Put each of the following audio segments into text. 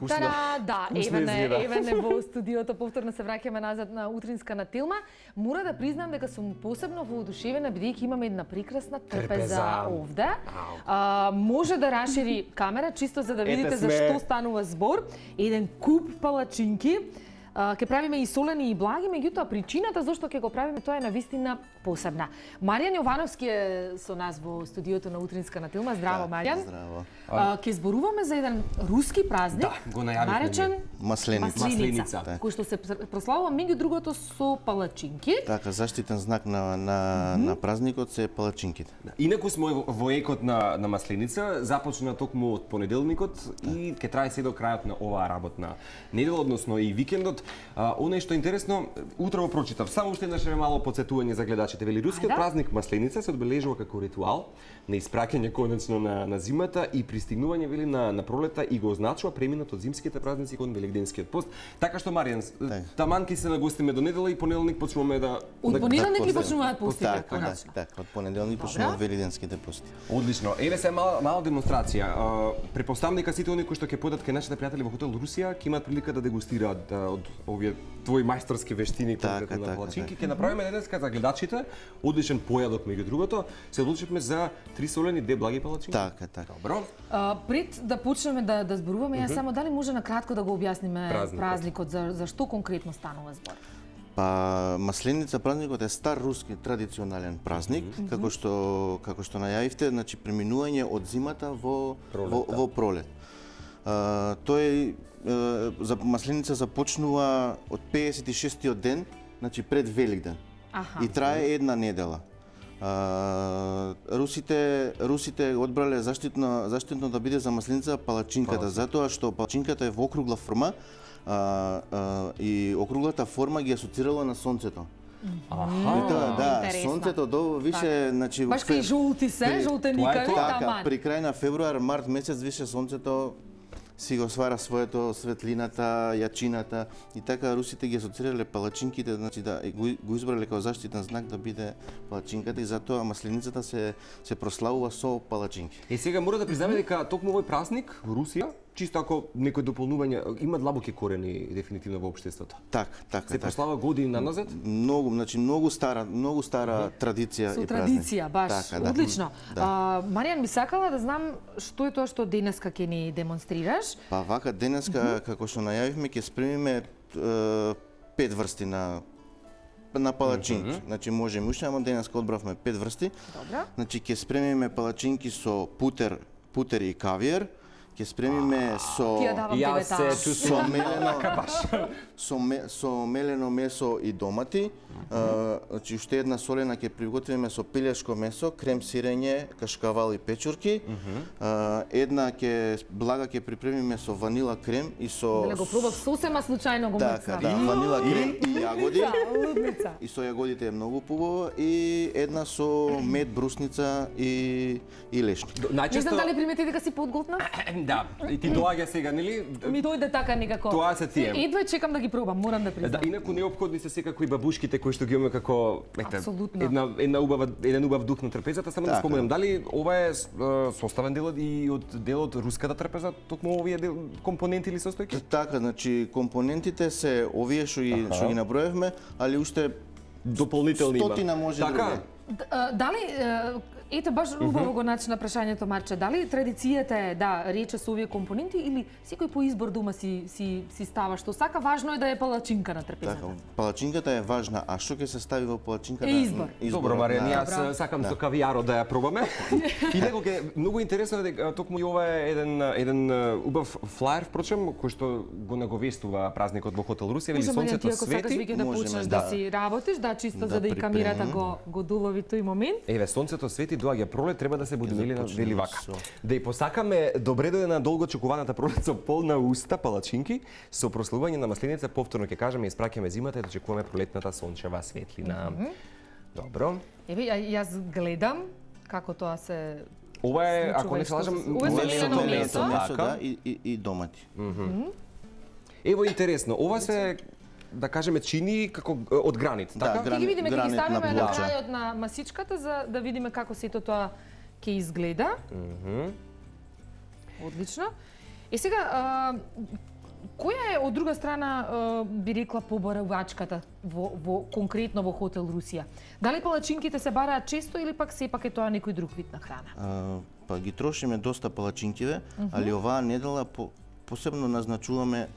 Вкусно. Да, Евене во студиото, повторно се враќаме назад на утринска на Тилма. Мора да признам дека сум посебно воодушевена бидејќи имаме една прекрасна трпеза овде. Може да расшири камера чисто за да видите за што станува збор. Еден куп палачинки. Ке правиме и солени и благи, меѓутоа причината зашто ќе го правиме тоа е навистина посебна. Маријан Јовановски е со нас во студиото на утринска на Тилма. Здраво, Маријан. Здраво. Ке зборуваме за еден руски празник, наречен Масленица, кој што се прославува меѓу другото со палачинки. Така, заштитен знак на празникот се палачинките. Инаку сме во екот на Масленица, започна токму од понеделникот и ќе трае се до крајот на оваа работна недела, односно и викендот. Оно што е интересно, утрово прочитав, само уште еднаш мало потсетување за гледачите. Вели рускиот празник Масленица се одбележува како ритуал на испраќање конечно на зимата и пристигнување вели на пролета и го означува преминот од зимските празници кон велигденскиот пост. Така што Маријан, таман ќе се нагостиме до недела и понеделник почнуваме да од понеделник ли почнуваат постите? Така, од понеделник почнуваат велигденските пости. Одлично. Еве се мала демонстрација. Претпоставам дека сите оние кои што ќе појдат кај нашите пријатели во хотел Русија ќе имаат прилика да дегустираат од овие твои мајсторски вештини конкретно на палачинки. Ќе направиме денеска за гледачите одличен појадок меѓу другото. Се одлучивме за 3 солени, 2 благи палачинки. Така. Добро. Пред да почнеме да зборуваме, ја само дали може на кратко да го објасниме празникот, за што конкретно станува збор? Па Масленица празникот е стар руски традиционален празник, како што најавивте, значи преминување од зимата во пролет. Тој за Масленица започнува од 56-тиот ден, значи пред Великден. И трае една недела. Русите одбрале заштитно да биде за Масленица палачинката, затоа што палачинката е во округла форма и округлата форма ги асоцирала на сонцето. Сонцето до више, значи баш кај жолти се, жолтеникави таман. Така, при крај на февруар, март месец више сонцето си го свара своето светлината, јачината и така русите ги асоцирале палачинките, значи да го избрале како заштитен знак да биде палачинката и затоа Масленицата се прославува со палачинки. Сега мора да признаме дека токму овој празник во Русија чисто ако некој дополнување има длабоки корени дефинитивно во општеството. Така. Се прослава години назад? Многу стара традиција и празник. Со традиција, баш. Одлично. Маријан, ми сакала да знам што е тоа што денеска ќе ни демонстрираш. Па вака денеска како што најавивме ќе спремиме 5 врсти на палачинки. Значи можеме уште, ама денеска одбравме 5 врсти. Добро. Значи ќе спремиме палачинки со путер и кавиер. Ќе спремиме со мелено месо и домати. Значи уште една солена ќе приготвиме со пилешко месо, крем сирење, кашкавал и печурки. Една блага ќе припремиме со ванила крем и со го пробав сосема случајно го мрцнав. Така, ванила крем и јагоди. Лудница. И со јагодите е многу побаво и една со мед, брусница и лешни. Не знам дали примети дека си подголтна? Да, и ти доаѓа сега, нели? Ми дојде така некако. Тоа се тие. Едва чекам да ги пробам, морам да признам. Да, инаку неопходни се секако и бабушките кои што ги имаме како еден убав дух на трпезата. Само да споменам, дали ова е составен дел и од делот руската трпеза, токму овие компоненти или состојки? Така, значи компонентите се овие што ги наброевме, али уште дополнителни има. Стотина може други. Дали ете баш убаво го начина прашањето, Марче, дали традицијата е да рече со овие компоненти или секој по избор дома си става што сака, важно е да е палачинка на трпезата? Така, палачинката е важна, а што ќе се стави во палачинката? Е избор. Добро, Маријан, јас сакам со кавијаро да ја пробаме. И некој многу интересно е дека токму и ова е еден убав флаер, впрочем, кој што го наговестува празникот во хотел Русија, вели сонцето свети. Ако сакаш веќе да почнеш да си работиш, чисто за да и камерата го долови тој момент. Еве, сонцето свети, доаѓа пролет, треба да се будиме вели вака. Да и посакаме добре дојде на долго чекуваната пролет со полна уста палачинки, со прославување на Масленица, повторно ќе кажеме, испраќаме зимата и дочекуваме пролетната сончева светлина. Добро. Еве, јас гледам како тоа се ова е, ако не се лажам, мелено месо, да, и домати. Ево интересно, ова се да кажеме чини како од гранит, така? Ќе ги видиме, ќе ги ставиме на крајот на масичката за да видиме како сето тоа ќе изгледа. Одлично. Сега, која е од друга страна би рекла побарувачката конкретно во хотел Русија? Дали палачинките се бараат често или пак сепак е тоа некој друг вид на храна? Па ги трошиме доста палачинкиве, али оваа недела посебно назначуваме,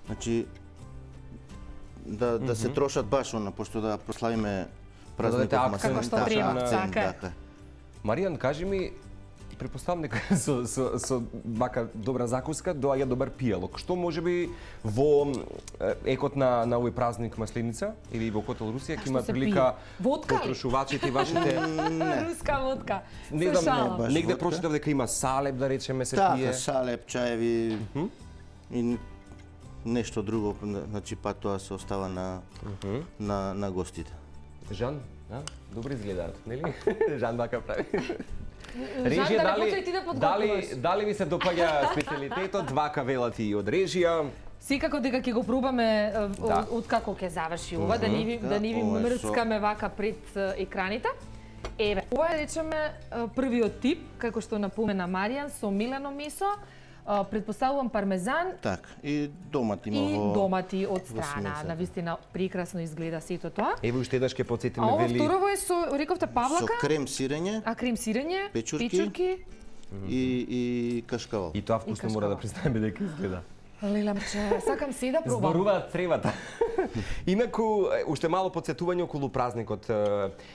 значи да се трошат баш пошто да прославиме празникот акцент, како што треба, така. Маријан, кажи ми, претпоставам дека со вака добра закуска доаѓа добар пијалок. Што можеби во екот на овој празник Масленица или во хотел Русија ќе има прилика потрошувачите вашите руска водка. Не знам, негде прочитав дека има салеп, да речеме, се пие. Така, салеп, чаеви и нешто друго, значи па тоа се остава на гостите. Жан, добро изгледаат, нели? Жан вака прави. Режија, дали ви се допаѓа специјалитетот, вака велат и од режија? Секако дека ќе го пробаме од како ќе заврши ова, да не ви мрцкаме вака пред екраните. Еве, ова е речеме првиот тип, како што напомена Маријан, со мелено месо, претпоставувам пармезан. Так, и домати има и домати од страна. Навистина прекрасно изгледа сето тоа. Еве уште еднаш ќе потсетиме вели. А ова второво е со, рековте, павлака? Со крем сирење. А крем сирење, печурки и кашкавал. И тоа вкусно мора да признаеме дека изгледа. Лелемче, сакам се да пробам. Зборуваат цревата. Инаку, уште мало подсетување околу празникот.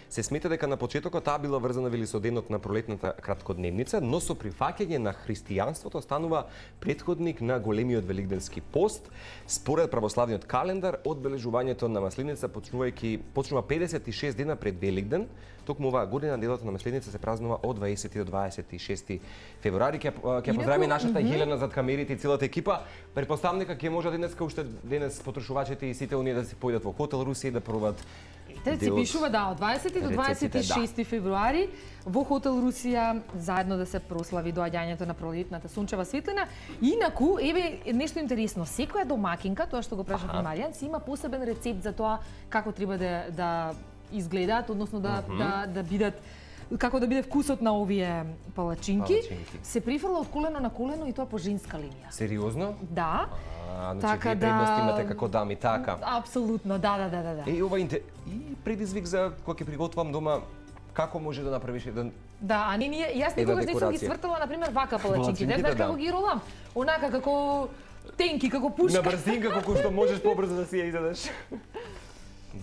Се смета дека на почетокот таа била врзана вели со денот на пролетната краткодневница, но со прифаќање на христијанството станува претходник на големиот великденски пост. Според православниот календар, одбележувањето на Масленица почнува 56 дена пред Великден. Токму оваа година делот на Масленица се празнува од 20 до 26 февруари. Ќе поздравиме нашата Елена зад камерите и целата екипа. Претпоставам дека ќе може уште денес потрошувачите и сите оние да се појдат во хотел Русија и да пробат. Те си пишува од 20 до 26 февруари во хотел Русија заедно да се прослави доаѓањето на пролетната сончева светлина. Инаку, еве нешто интересно, секоја домакинка, тоа што го прашав и Маријан, си има посебен рецепт за тоа како треба да изгледаат, односно да бидат, како да биде вкусот на овие палачинки. Се прифрла од колено на колено и тоа по женска линија. Сериозно? Да. Така да имате како дами, така. Апсолутно, да. Ова и предизвик за кога ќе приготвам дома, како може да направиш еден. Да, а јас никогаш не сум ги свртала на пример вака палачинки, не знаеш како ги ролам. Онака како тенки, како пушка. На брзинка колку што можеш побрзо да си ја изедеш.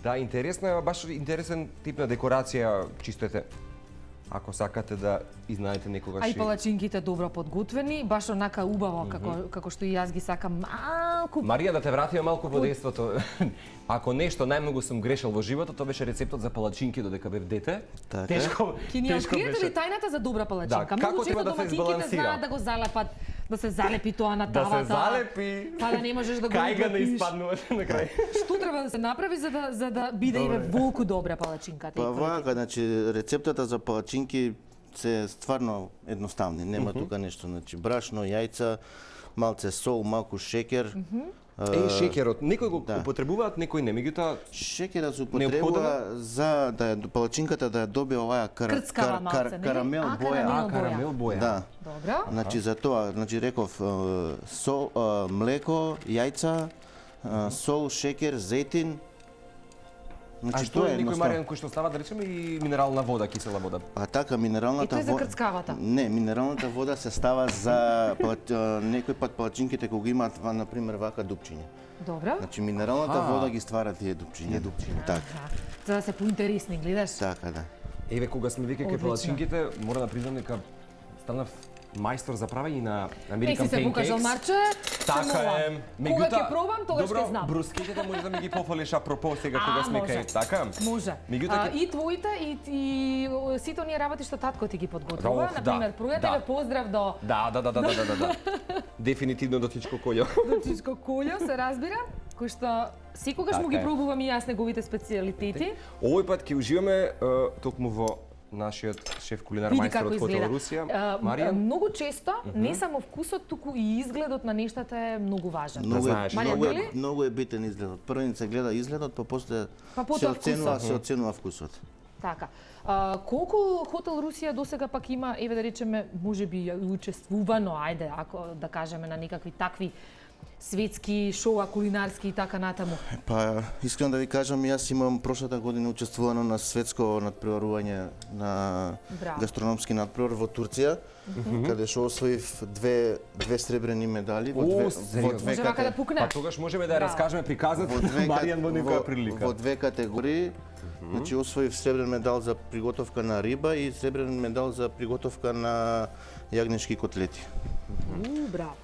Да, интересно е, баш интересен тип на декорација, чистете. Ако сакате да изнајдете некогаш. А и палачинките добро подготвени, баш онака убаво како што и јас ги сакам малку. Марија, да те вратиме малку во детството. Ако нешто најмногу сум грешил во животот, тоа беше рецептот за палачинки додека бев дете. Тешко ни откриете ли тајната за добра палачинка? Како треба да се избалансира? Знаат да го залепат, да се залепи тоа на тавата. Да се залепи. Па да не можеш да го кајга не испаднуваш на крај. Што треба да се направи за да биде и волку добра палачинката? Па вака, значи рецептата за палачинки се стварно едноставни, нема тука нешто, значи брашно, јајца, малце сол, малку шекер. Шекерот, некој го употребуваат, некој не, меѓутоа шекерот се употребува за да палачинката да добие оваа карамел боја. Карамел боја. Да. Добро. Значи за тоа, значи реков сол, млеко, јајца, сол, шекер, зетин. А што е некој Маријан кој што става да речеме и минерална вода, кисела вода? А така минералната вода. И тоа за крцкавата. Не, минералната вода се става за некој пат палачинките кога имаат на пример вака дупчиња. Добро. Значи минералната вода ги ствара тие дупчиња. Така. За да се поинтересни, гледаш? Така, да. Еве кога сме веќе кај палачинките, мора да признам дека станав мајстор за правење на American pancakes. Се покажал Марче. Така е. Кога ќе пробам, тогаш ќе знам. Бруските може да ми ги пофалиш апропо сега кога сме кај, така? Може. И твоите и сите оние работи што татко ти ги подготвува, на пример, пројате поздрав до. Да. Дефинитивно до Чичко Колјо. До Чичко Колјо се разбира, кој што секогаш му ги пробувам и јас неговите специјалитети. Овој пат ќе уживаме токму во нашиот шеф кулинар мајстор од хотел Русија, Маријан. Многу често не само вкусот, туку и изгледот на нештата е многу важен. Многу е битен изгледот. Прво се гледа изгледот, па после се оценува вкусот. Така. Колку Хотел Русија досега пак има, еве да речеме, можеби учествувано, ајде, ако да кажеме на некакви такви светски шоуа, кулинарски и така натаму? Па, искрено да ви кажам, јас имам прошлата година учествувано на светско надпреварување на гастрономски надпревар во Турција, каде што освоив две сребрени медали во две категории. Па тогаш можеме да ја раскажеме приказната Маријан во некоја прилика. Во две категории. Значи освоив сребрен медал за приготовка на риба и сребрен медал за приготовка на јагнешки котлети. Браво.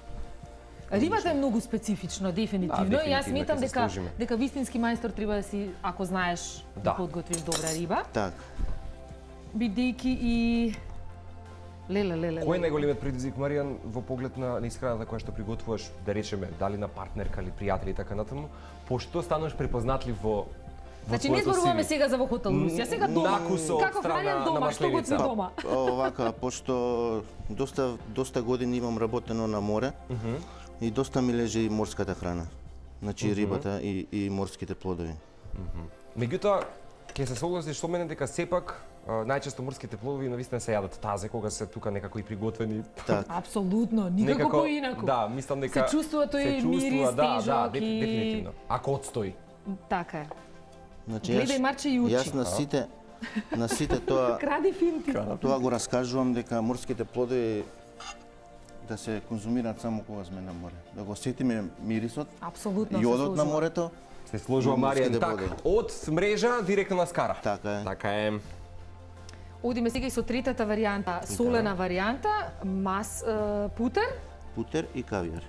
Рибата е многу специфично, дефинитивно. Јас сметам дека вистински мајстор треба да си, ако знаеш да подготвиш добра риба. Так. Бидејќи и Кој е најголемиот предизвик, Маријан, во поглед на исхраната која што приготвуваш, да речеме, дали на партнерка или пријатели и така натаму, пошто стануваш препознатлив во Значи не зборуваме сега за во Хотел Русија, сега дома. Како хранам дома, што готви дома? Овака, пошто доста години имам работено на море и доста ми лежи и морската храна. Значи рибата и морските плодови. Меѓутоа, ќе се согласиш со мене дека сепак најчесто морските плодови навистина се јадат тазе кога се тука некако и приготвени. Так. Апсолутно, никако поинаку. Да, мислам дека се чувствува тој мирис, тежок и дефинитивно. Ако отстои. Така е. Значи, гледај Марче и учи. Јас на сите тоа кради финти. Тоа го раскажувам дека морските плодови да се конзумираат само кога сме на море. Да го сетиме мирисот, апсолутно јодот на морето. Се сложува Маријан така, од мрежа директно на скара. Така е. Така е. Одиме сега и со третата варијанта, солена варијанта, путер. Путер и кавијар.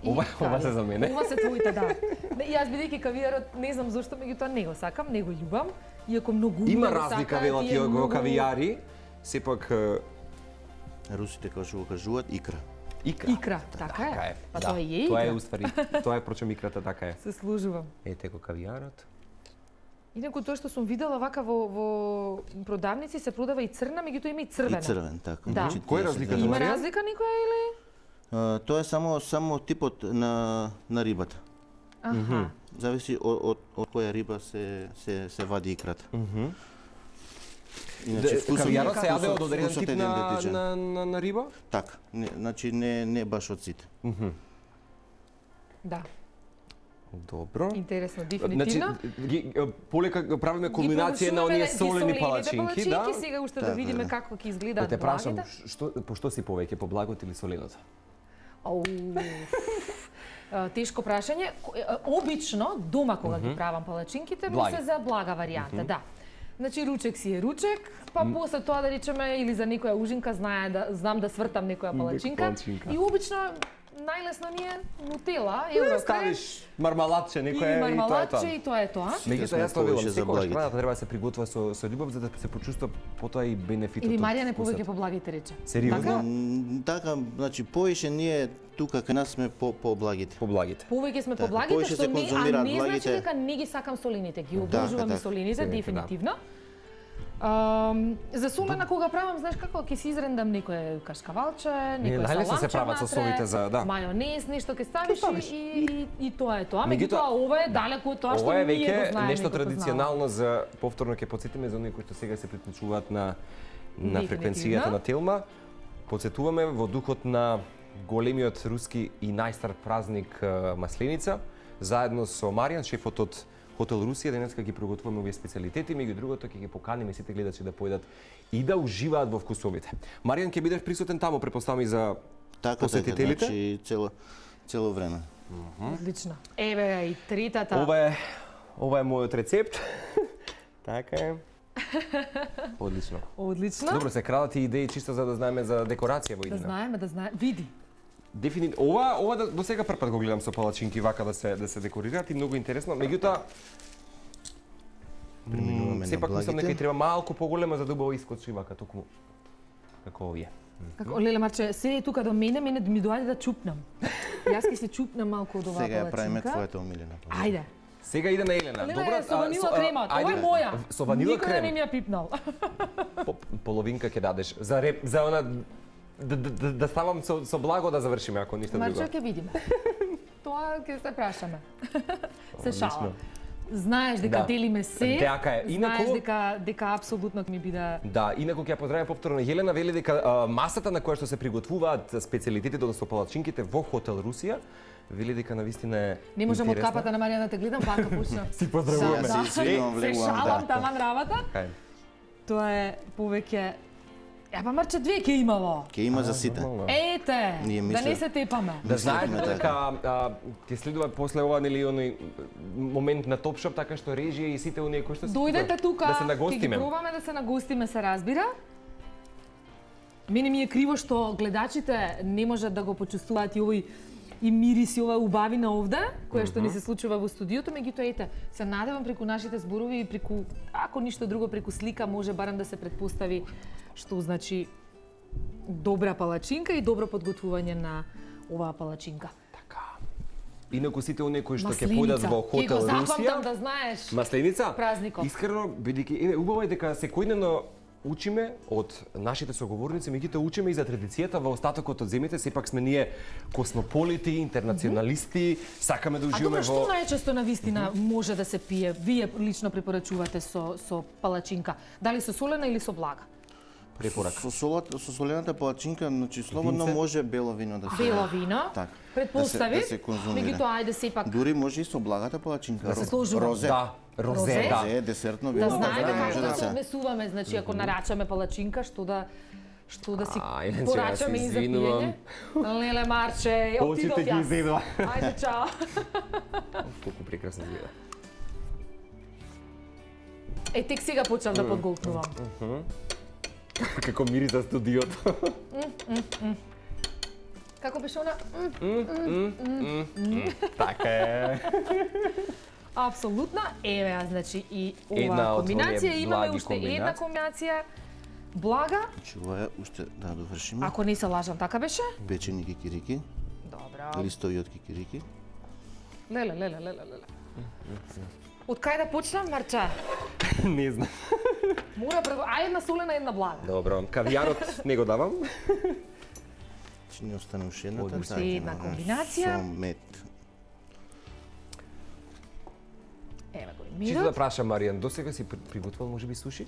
Ова се за мене. Ова се твоите, да. Јас бидејќи кавијарот не знам зошто, меѓутоа не го сакам, не го љубам, иако многу има разлика велат во кавијари, сепак русите како што го кажуваат икра. Икра, така е. Па тоа е икра. Тоа е уствари, тоа е прочем икрата, така е. Се служувам. Ете го кавијарот. Инаку тоа што сум видела вака во продавници се продава и црна, меѓутоа има и црвена. И црвен, така. Да. Кој е разликата? Има разлика никоја или? Тоа е само типот на рибата. Зависи од која риба се вади икрата. Иначе кавијарот се јаде од одреден тип на риба? Така, значи не баш од сите. Да. Добро. Интересно, дефинитивно. Значи, полека правиме комбинација на оние солени палачинки, да? Сега уште да видиме како ќе изгледаат благите. Те прашам, што си повеќе, по благот или соленото? Тешко прашање. Обично, дома кога ги правам палачинките, ми се за блага варијанта, да. Значи ручек си е ручек, па после тоа да речеме или за некоја ужинка знам да свртам некоја палачинка. И обично најлесно ни е нутела, еврокрем. Ставиш мармаладче некоја и тоа е тоа. Меѓутоа јас тоа велам, секогаш храната треба да се приготвува со љубов за да се почувствува потоа и бенефитот. Или Маријан е повеќе по благите рече. Сериозно? Така, значи поише ние тука кај нас сме по благите. По благите. Повеќе сме по благите, што не значи дека не ги сакам солените, ги обожувам и солените дефинитивно. За солена кога правам, знаеш како, ќе си изрендам некое кашкавалче, некое саламче се прават со солите за мајонез, нешто ќе ставиш и тоа е тоа. Меѓутоа ова е далеку од тоа што ние го знаеме. Ова е веќе нешто традиционално за повторно ќе потсетиме за оние кои што сега се приклучуваат на фреквенцијата на Телма. Потсетуваме во духот на големиот руски и најстар празник Масленица, заедно со Маријан, шефот од Хотел Русија, денеска ги приготвуваме овие специјалитети, меѓу другото ќе ги поканиме сите гледачи да појдат и да уживаат во вкусовите. Маријан ќе бидеш присутен таму, претпоставам и за посетителите? Така, значи цело време. Одлично. Еве и третата. Ова е мојот рецепт. Така е. Одлично. Одлично. Добро, се крадат и идеи чисто за да знаеме за декорација во иднина. Да знаеме. Види. Дефинитивно. Ова до сега прв пат го гледам со палачинки вака да се декорираат и многу интересно. Меѓутоа сепак мислам дека треба малку поголема за да убаво искочи вака токму како овие. Како Леле Марче, се е тука до мене ми доаѓа да чупнам. Јас ќе се чупнам малку од оваа палачинка. Сега ја правиме твојата омилена. Ајде. Сега иде на Елена. Добро, со ванила кремот. Ова е моја. Со ванила крем. Никој не ми ја пипнал. Половинка ќе дадеш за она да ставам со благо да завршиме ако ништо друго. Марче ќе видиме. Тоа ќе се прашаме. Се шалам. знаеш дека делиме се. Така е. Знаеш дека апсолутно ми биде. Да, инаку ќе ја поздравам повторно Јелена, вели дека масата на која што се приготвуваат специјалитетите, односно палачинките во хотел Русија, вели дека навистина е не можам од капата на Маријана те гледам, пака почна. Си поздравуваме. Се шалам таман работа. Тоа е повеќе. Па Марче 2 ќе имало. Ќе има за сите. Ете, да не се тепаме. Да знаете дека ќе следува после ова нели оној момент на Топ Шоп, така што режија и сите оние кои што дојдете тука, да се нагостиме. Ќе ги пробаме да се нагостиме, се разбира. Мене ми е криво што гледачите не можат да го почувствуваат и овој и мирис и ова убавина овде, која што ни се случува во студиото, меѓутоа ете, се надевам преку нашите зборови и преку, ако ништо друго, преку слика може барем да се претпостави што значи добра палачинка и добро подготвување на оваа палачинка. Така. Инаку сите оние кои што ќе појдат во хотел Русија, запамтам да знаеш. Масленица. Празникот. Искрено бидејќи убаво е дека секојдневно учиме од нашите соговорници, меѓутоа учиме и за традицијата во остатокот од земјите, сепак сме ние космополити, интернационалисти, сакаме да уживаме во. Што најчесто на вистина може да се пие? Вие лично препорачувате со палачинка, дали со солена или со блага? Препорака. Со солената палачинка, значи слободно може бело вино да се. Бело вино? Так. Предпостави. Да се конзумира. Меѓутоа ајде сепак. Дури може и со благата палачинка. Да се сложува. Розе. Да, розе, да. Розе, десертно вино. Да знаеме може како да се однесуваме, значи ако нарачаме палачинка, што да си Ајде, порачаме и за пиење. Леле Марче, отидов Очите ги јас. изедува. Ајде, чао. Колку прекрасно изгледа. Тек сега почнав да подголтнувам. Како мириса студиото. Како беше она? Така е. Апсолутно. Еве ја, значи и Една оваа од комбинација оние имаме благи уште една комбинации. комбинација. Блага, Значи ова е уште да довршиме. ако не се лажам, така беше? Печени кикирики, Добро. листови од кикирики. Леле. Од кај да почнам, Марча? Не знам. Мора прво, една солена, една блага. Добро, кавијарот не го давам. Че не остане уште едната. Уште така, една да, комбинација. Со мед. Еве го и Чисто да мирот. прашам Маријан, досега си приготвил можеби суши?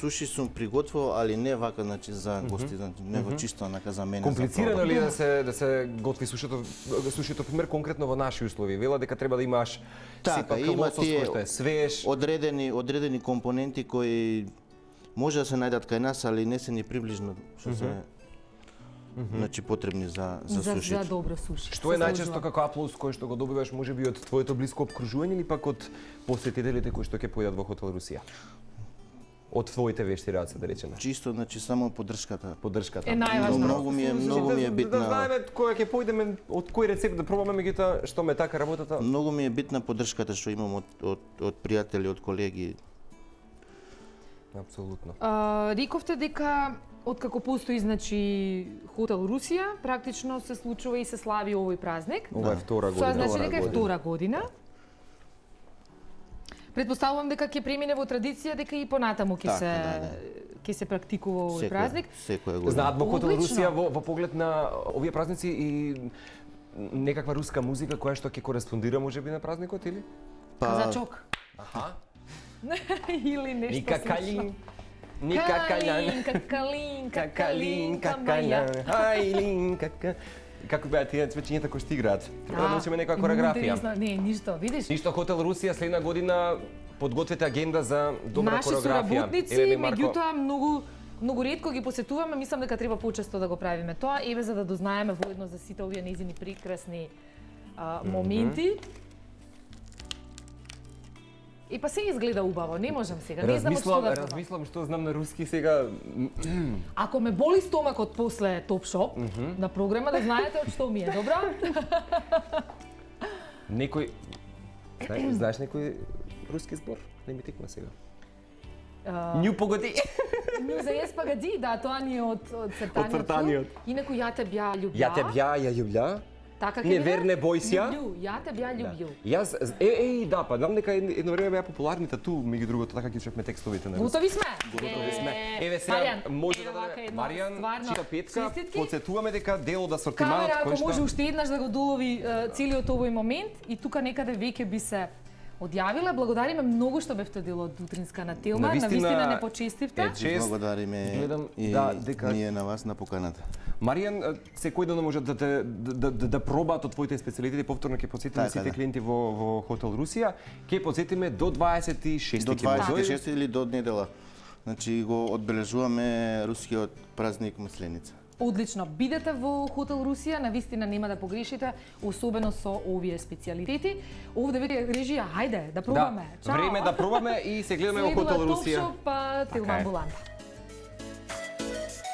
Суши сум приготвил, али не вака, значи за гости, значи него чисто онака за мене. Комплицирано ли е да се готви сушито, пример конкретно во наши услови? Вела дека треба да имаш Така, сепак има лосос тие кој што е свеж. одредени компоненти кои може да се најдат кај нас, али не се ни приближно што се значи потребни за суши. За добро суши. Што е најчесто како аплаус кој што го добиваш можеби од твоето блиско обкружување или пак од посетителите кои што ќе појдат во хотел Русија? Од твоите вешти раце, да речеме. Чисто, значи само поддршката. Поддршката. Е најважно. Многу ми е Да битна. знаеме која ќе појдеме, од кој рецепт да пробаме, меѓутоа што ме така работата. Многу ми е битна поддршката што имам од пријатели, од колеги. Апсолутно. Рековте дека откако постои значи хотел Русија, практично се случува и се слави овој празник. Ова е втора Тоа година. значи дека е втора година. Предпоставувам дека ќе премине во традиција дека и понатаму ќе се практикува овој празник. Секоја година. Знаат во хотел Одлично. Русија во поглед на овие празници и некаква руска музика која што ќе кореспондира можеби на празникот или? Казачок. Аха. Или нешто Никакалин. Никакалин, какалин, какалин, какалин. Айлин, кака. Како беа тие цвечињата кои што играат? Треба да научиме некоја кореграфија. Не, ништо, видиш? Ништо хотел Русија следна година подгответе агенда за добра Наши кореграфија. соработници, меѓутоа многу ретко ги посетуваме, мислам дека треба почесто да го правиме тоа, еве за да дознаеме воедно за сите овие нејзини прекрасни моменти. И па се изгледа убаво, не можам сега, не знам од што да пробам. Размислам што знам на руски сега. Ако ме боли стомакот после Топ Шоп, на програма да знаете од што ми е, добро? Некој знаеш некој руски збор? Не ми текна сега. Нju погоди. Нju за јес погоди, да, тоа ни е од цртаниот. Од цртаниот. Инаку ја те бја љубја. Ја те бја, ја љубја. Така Не верне бојся. Ја те бја љубју. Јас да, па знам дека едно време беа популарни тату, меѓу другото, така ќе чуваме текстовите на руски. Готови сме? Готови сме. Еве сега може да Маријан, чита петка, подсетуваме дека дел од асортиманот Камера, кој ако може што уште еднаш да го долови целиот овој момент и тука некаде веќе би се одјавила. Благодариме многу што бевте дел од утринска на Телма. Навистина не почестивте. Чест. Благодариме и дека ние на вас на поканата. Маријан, секој ден можат да пробаат од твоите специјалитети, повторно ќе потсетиме сите клиенти во Хотел Русија, ќе потсетиме до 26 до 26 или до недела. Значи го одбележуваме рускиот празник Масленица. Одлично, бидете во Хотел Русија, навистина нема да погрешите, особено со овие специјалитети. Овде вели режија, хајде да пробаме. Да, време да пробаме и се гледаме во Хотел Русија. Следува Топ Шоп, Телма амбуланта.